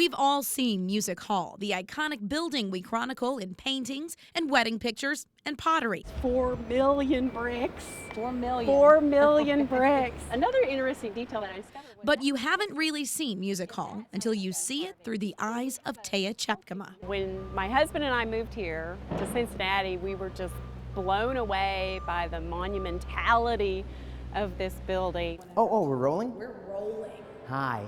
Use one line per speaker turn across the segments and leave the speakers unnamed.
We've all seen Music Hall, the iconic building we chronicle in paintings and wedding pictures and pottery.
4 million bricks.
4 million.
4 million bricks. Another interesting detail that I discovered.
But you haven't really seen Music Hall until you see it through the eyes of Taya Chepkema.
When my husband and I moved here to Cincinnati, we were just blown away by the monumentality of this building.
Oh, we're rolling?
We're rolling.
Hi.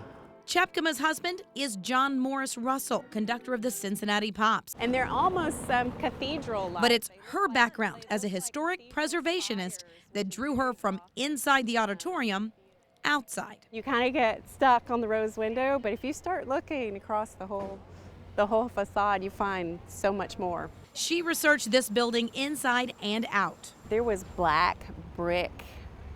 Chepkema's husband is John Morris Russell, conductor of the Cincinnati Pops.
And they're almost cathedral-like.
But it's her background as a historic preservationist that drew her from inside the auditorium outside.
You kind of get stuck on the rose window, but if you start looking across the whole facade, you find so much more.
She researched this building inside and out.
There was black brick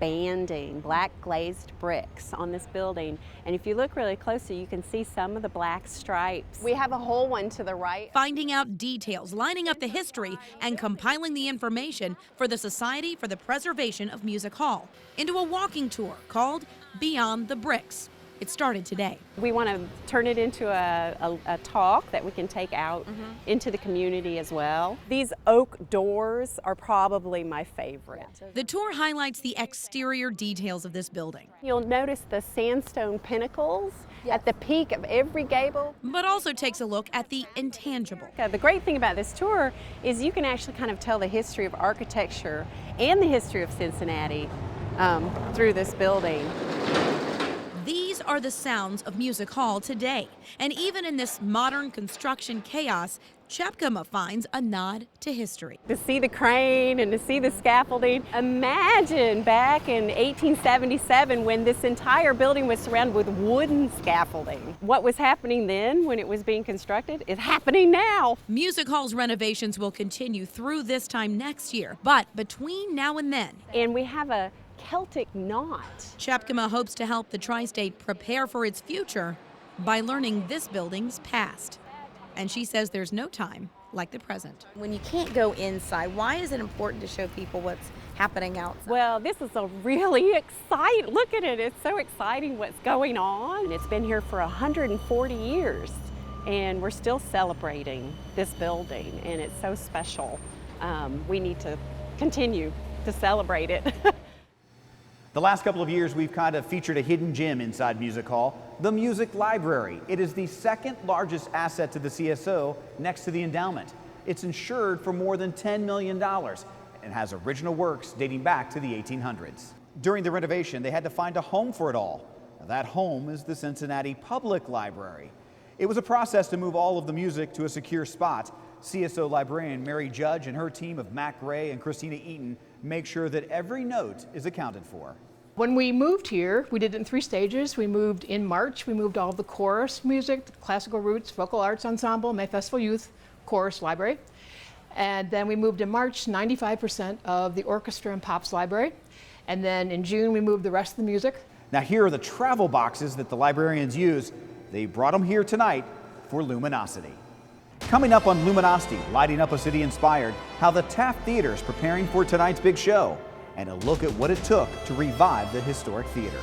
banding, black glazed bricks on this building. And if you look really closely, you can see some of the black stripes. We have a whole one to the right.
Finding out details, lining up the history, and compiling the information for the Society for the Preservation of Music Hall into a walking tour called Beyond the Bricks. It started today.
We want to turn it into a talk that we can take out into the community as well. These oak doors are probably my favorite.
The tour highlights the exterior details of this building.
You'll notice the sandstone pinnacles at the peak of every gable.
But also takes a look at the intangible.
The great thing about this tour is you can actually kind of tell the history of architecture and the history of Cincinnati through this building.
These are the sounds of Music Hall today. And even in this modern construction chaos, Chepkema finds a nod to history.
To see the crane and to see the scaffolding. Imagine back in 1877 when this entire building was surrounded with wooden scaffolding. What was happening then when it was being constructed is happening now.
Music Hall's renovations will continue through this time next year, but between now and then.
And we have a Celtic knot.
Chepkema hopes to help the tri-state prepare for its future by learning this building's past. And she says there's no time like the present.
When you can't go inside, why is it important to show people what's happening outside?
Well, this is a really exciting, look at it, it's so exciting what's going on. It's been here for 140 years and we're still celebrating this building and it's so special. We need to continue to celebrate it.
The last couple of years, we've kind of featured a hidden gem inside Music Hall, the Music Library. It is the second largest asset to the CSO next to the endowment. It's insured for more than $10 million and has original works dating back to the 1800s. During the renovation, they had to find a home for it all. Now, that home is the Cincinnati Public Library. It was a process to move all of the music to a secure spot. CSO librarian Mary Judge and her team of Mac Ray and Christina Eaton make sure that every note is accounted for.
When we moved here, we did it in 3 stages. We moved in March, we moved all of the chorus music, the classical roots, vocal arts ensemble, May Festival Youth, chorus library. And then we moved in March, 95% of the orchestra and pops library. And then in June, we moved the rest of the music.
Now here are the travel boxes that the librarians use. They brought them here tonight for LumenoCity. Coming up on LumenoCity, Lighting Up a City Inspired, how the Taft Theater is preparing for tonight's big show, and a look at what it took to revive the historic theater.